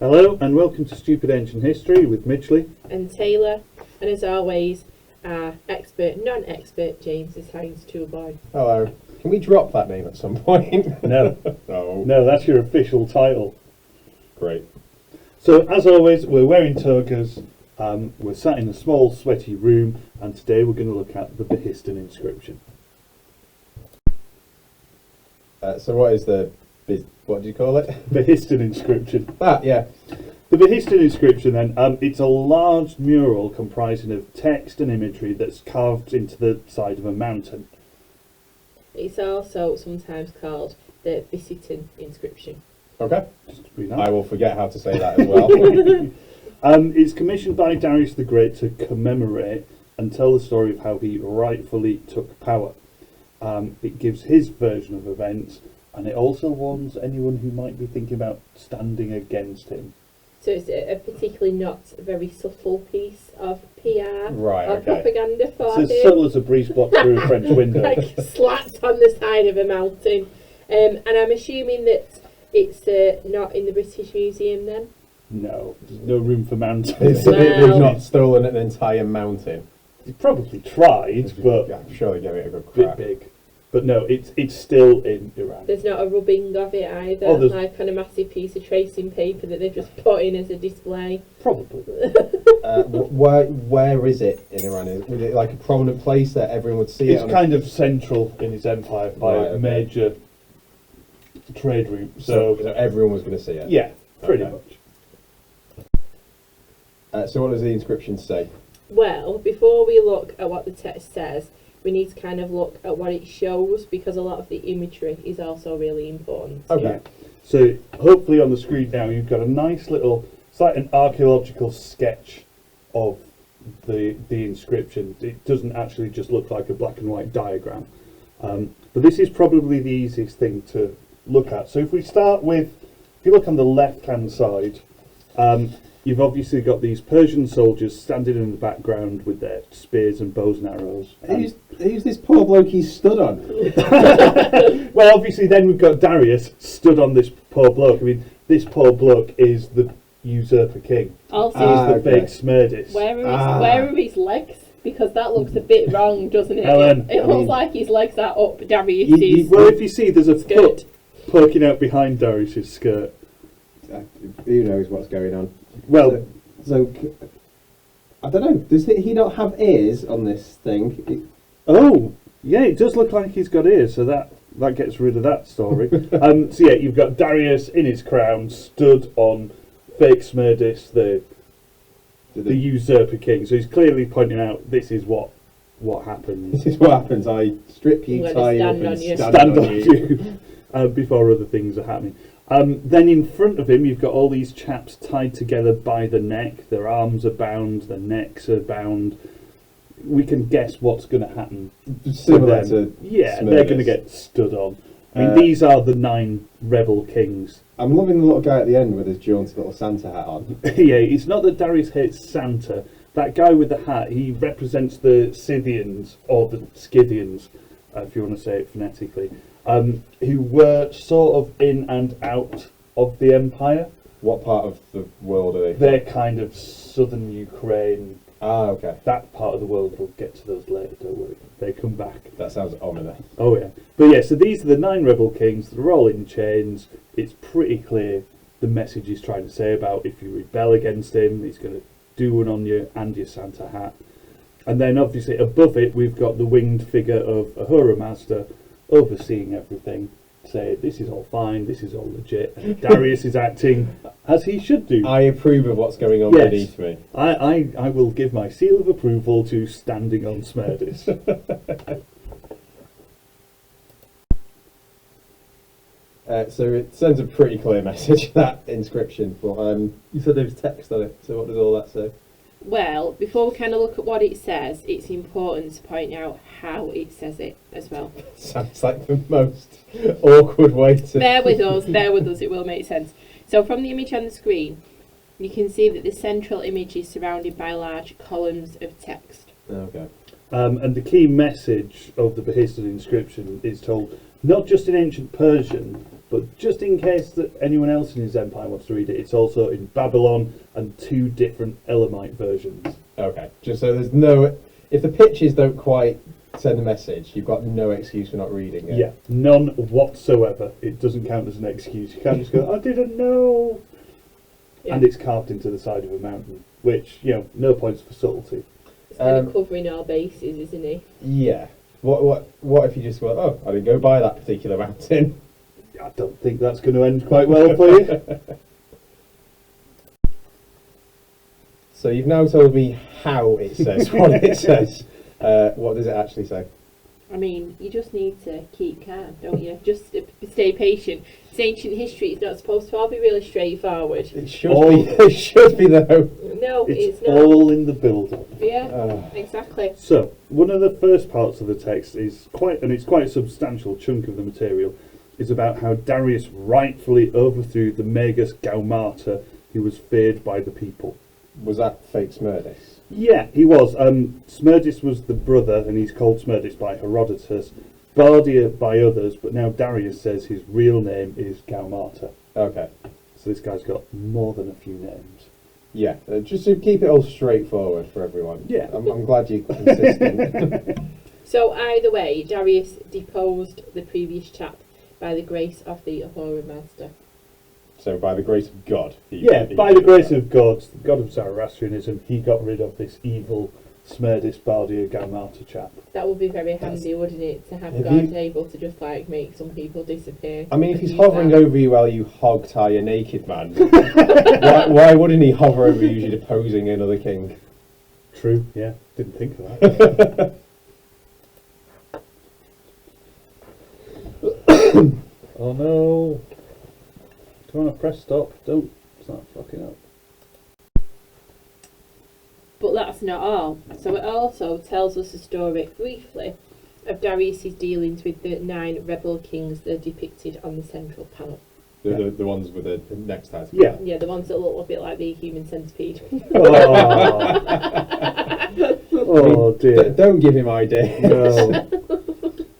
Hello and welcome to Stupid Ancient History with Midgley and Taylor, and as always, our expert, non-expert James is Science Toolboy. Hello. Can we drop that name at some point? No. No, that's your official title. Great. So as always, we're wearing togas, we're sat in a small sweaty room, and today we're going to look at the Behistun inscription. So what is what do you call it? Behistun inscription. Yeah. The Behistun inscription then, it's a large mural comprising of text and imagery that's carved into the side of a mountain. It's also sometimes called the Behistun inscription. Okay. Just to be nice. I will forget how to say that as well. It's commissioned by Darius the Great to commemorate and tell the story of how he rightfully took power. It gives his version of events, and it also warns anyone who might be thinking about standing against him. So it's a particularly not very subtle piece of PR Right, or okay. propaganda for It's as him. subtle as a breeze block through a French window. Like slapped on the side of a mountain. And I'm assuming that it's not in the British Museum then? No, there's no room for mountains. They've not stolen an entire mountain. He probably tried, but I'm sure they gave it a good a bit crack. big. But no, it's still in Iran. There's not a rubbing of it either, Oh, there's- like on a massive piece of tracing paper that they've just put in as a display. Probably. Where is it in Iran? Was it like a prominent place that everyone would see It's it? kind of central in his empire by Right, a okay. major trade route. So So everyone was going to see it? yeah, pretty Okay. much. So what does the inscription say? Well, before we look at what the text says, we need to kind of look at what it shows, because a lot of the imagery is also really important. Okay. Yeah. So hopefully on the screen now you've got a nice little, it's like an archaeological sketch of the inscription. It doesn't actually just look like a black and white diagram. But this is probably the easiest thing to look at. So if we start with, if you look on the left hand side, you've obviously got these Persian soldiers standing in the background with their spears and bows and arrows. Who's this poor bloke he's stood on? Well, obviously then we've got Darius stood on this poor bloke. I mean, this poor bloke is the usurper king. Also, He's the okay. big Smerdis. where are his legs? Because that looks a bit wrong, doesn't it? Helen, It I looks mean- like his legs are up Darius's Well, if you see, there's a skirt. foot poking out behind Darius's skirt. Who knows what's going on? Well, So I don't know. Does he not have ears on this thing? oh, yeah, it does look like he's got ears, so that gets rid of that story. So yeah, you've got Darius in his crown, stood on fake Smerdis, the usurper king. So he's clearly pointing out this is what happens. This is what happens. I strip you, I'm tie you gonna up, and stand on you. stand on you. Before other things are happening. Then in front of him, you've got all these chaps tied together by the neck. Their arms are bound, their necks are bound. We can guess what's going to happen. Similar with them. to Yeah, Smerdis. they're going to get stood on. I mean, these are the 9 rebel kings. I'm loving the little guy at the end with his jaunty little Santa hat on. Yeah, it's not that Darius hates Santa. That guy with the hat, he represents the Scythians, or the Scythians, if you want to say it phonetically, who were sort of in and out of the empire. What part of the world are they? They're kind of southern Ukraine. Ah, okay. That part of the world, we'll get to those later, don't worry. They come back. That sounds ominous. Oh yeah. But yeah, so these are the 9 rebel kings. They're all in chains. It's pretty clear the message he's trying to say about if you rebel against him, he's going to do one on you and your Santa hat. And then obviously above it, we've got the winged figure of Ahura Mazda overseeing everything. Say, this is all fine, this is all legit. And Darius is acting as he should do. I approve of what's going on Yes. beneath me. I will give my seal of approval to standing on Smerdis. So it sends a pretty clear message, that inscription. But you said there was text on it, so what does all that say? Well, before we kind of look at what it says, it's important to point out how it says it as well. Sounds like the most awkward way to... Bear with us, it will make sense. So from the image on the screen, you can see that the central image is surrounded by large columns of text. Okay. And the key message of the Behistun inscription is told not just in ancient Persian, But just in case that anyone else in his empire wants to read it, it's also in Babylon and 2 different Elamite versions. Okay, just so there's no... If the pictures don't quite send a message, you've got no excuse for not reading it. Yeah, none whatsoever. It doesn't count as an excuse. You can't just go, I didn't know. Yeah. And it's carved into the side of a mountain, which, no points for subtlety. It's kind of covering our bases, isn't he? Yeah. What if you just went, oh, I didn't go by that particular mountain? I don't think that's going to end quite well for you. So you've now told me how it says what it says. What does it actually say? I mean, you just need to keep calm, don't you? Just stay patient. It's ancient history. It's not supposed to all be really straightforward. It should be. It should be though. No, It's it's not. all in the build-up. Yeah, exactly. So, one of the first parts of the text is quite a substantial chunk of the material, is about how Darius rightfully overthrew the Magus Gaumata, who was feared by the people. Was that fake Smerdis? Yeah, he was. Smerdis was the brother, and he's called Smerdis by Herodotus, Bardia by others, but now Darius says his real name is Gaumata. Okay. So this guy's got more than a few names. Yeah, just to keep it all straightforward for everyone. Yeah. I'm glad you're consistent. So either way, Darius deposed the previous chap by the grace of the Ahura Master. So by the grace of God. By the grace of God, the god of Zoroastrianism, he got rid of this evil Smerdis Bardia Gaumata chap. That would be very handy, wouldn't it, to have Have God you- able to just make some people disappear. I mean, if he's Use hovering that. over you while you hog tie a naked man, why wouldn't he hover over you usually deposing another king? True, yeah. Didn't think of that. Oh no. Come on, press stop. Don't start fucking up. But that's not all. So it also tells us a story, briefly, of Darius's dealings with the 9 rebel kings that are depicted on the central panel. The ones with the next title. Yeah. Yeah, the ones that look a bit like the human centipede. Oh dear. Don't give him ideas. No.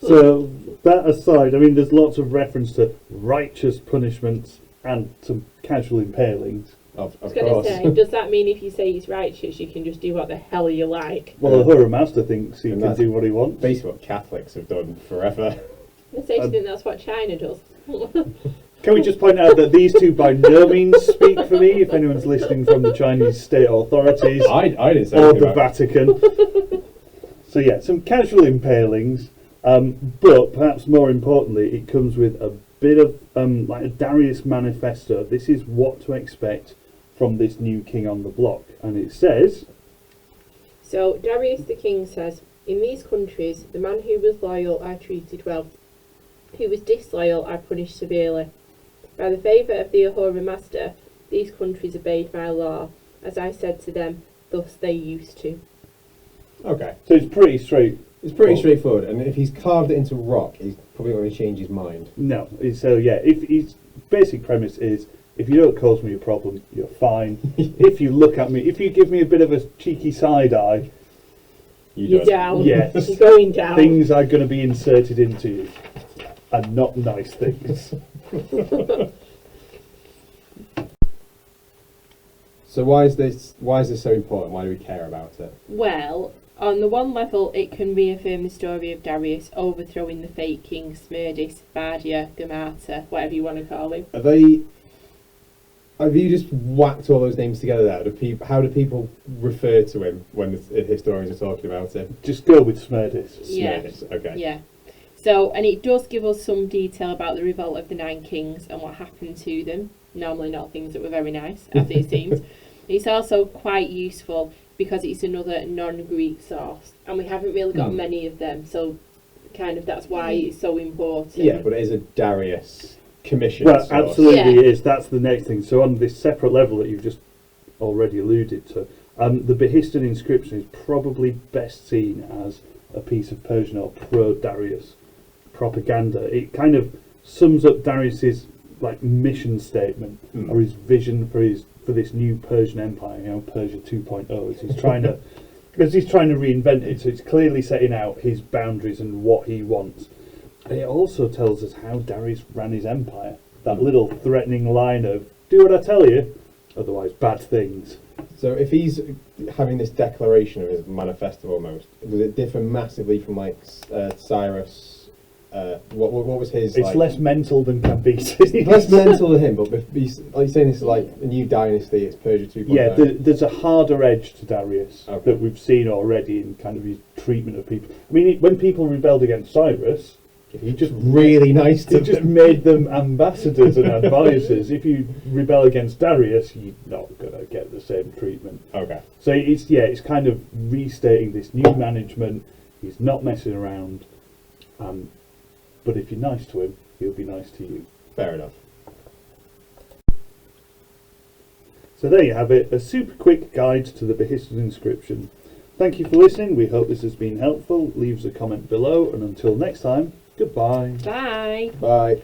So, that aside, I mean, there's lots of reference to righteous punishments and some casual impalings. Of I was going to course. say, does that mean if you say he's righteous, you can just do what the hell you like? Well, the Ahura Master thinks he And can that's do what he wants. Basically what Catholics have done forever. I say to think that's what China does. Can we just point out that these two by no means speak for me, if anyone's listening from the Chinese state authorities I didn't say or anything the about Vatican. So yeah, some casual impalings, but perhaps more importantly, it comes with a bit of like a Darius manifesto. This is what to expect from this new king on the block, and it says, So Darius the king says, in these countries, the man who was loyal I treated well, who was disloyal I punished severely. By the favour of the Ahura Master, these countries obeyed my law. As I said to them, thus they used to. Okay. so it's pretty straight. It's pretty straightforward, and if he's carved it into rock, he's probably going to change his mind. No, so yeah, if his basic premise is, if you don't cause me a problem, you're fine. If you look at me, if you give me a bit of a cheeky side eye, You're down. Yes. You're going down. things are going to be inserted into you, and not nice things. So why is this so important? Why do we care about it? Well, on the one level, it can reaffirm the story of Darius overthrowing the fake king Smerdis, Bardia, Gaumata, whatever you want to call him. Have you just whacked all those names together there? How do people refer to him when the historians are talking about him? Just go with Smerdis. Yeah. Smerdis, okay. Yeah. So, and it does give us some detail about the revolt of the 9 kings and what happened to them. Normally not things that were very nice, as it seems. It's also quite useful because it's another non-Greek source. And we haven't really got many of them, so kind of that's why it's so important. Yeah, but it is a Darius commission. Well, source. absolutely Yeah. it is. That's the next thing. So on this separate level that you've just already alluded to, the Behistun inscription is probably best seen as a piece of Persian or pro-Darius propaganda. It kind of sums up Darius's mission statement or his vision for this new Persian empire, Persia 2.0, as he's trying to reinvent it. So it's clearly setting out his boundaries and what he wants. And it also tells us how Darius ran his empire. that little threatening line of "do what I tell you, otherwise bad things." So if he's having this declaration of his manifesto almost, does it differ massively from like Cyrus? What was his? It's like, less mental than Cambyses. less mental than him, but he's like saying this is like a new dynasty. It's Persia 2.0. Yeah, there's a harder edge to Darius Okay. that we've seen already in kind of his treatment of people. I mean, when people rebelled against Cyrus, he just really nice to he just them. made them ambassadors and advisors. If you rebel against Darius, you're not gonna get the same treatment. Okay. So it's kind of restating this new management. He's not messing around, but if you're nice to him, he'll be nice to you. Fair enough. So there you have it, a super quick guide to the Behistun inscription. Thank you for listening. We hope this has been helpful. Leave us a comment below, and until next time, goodbye. Bye. Bye.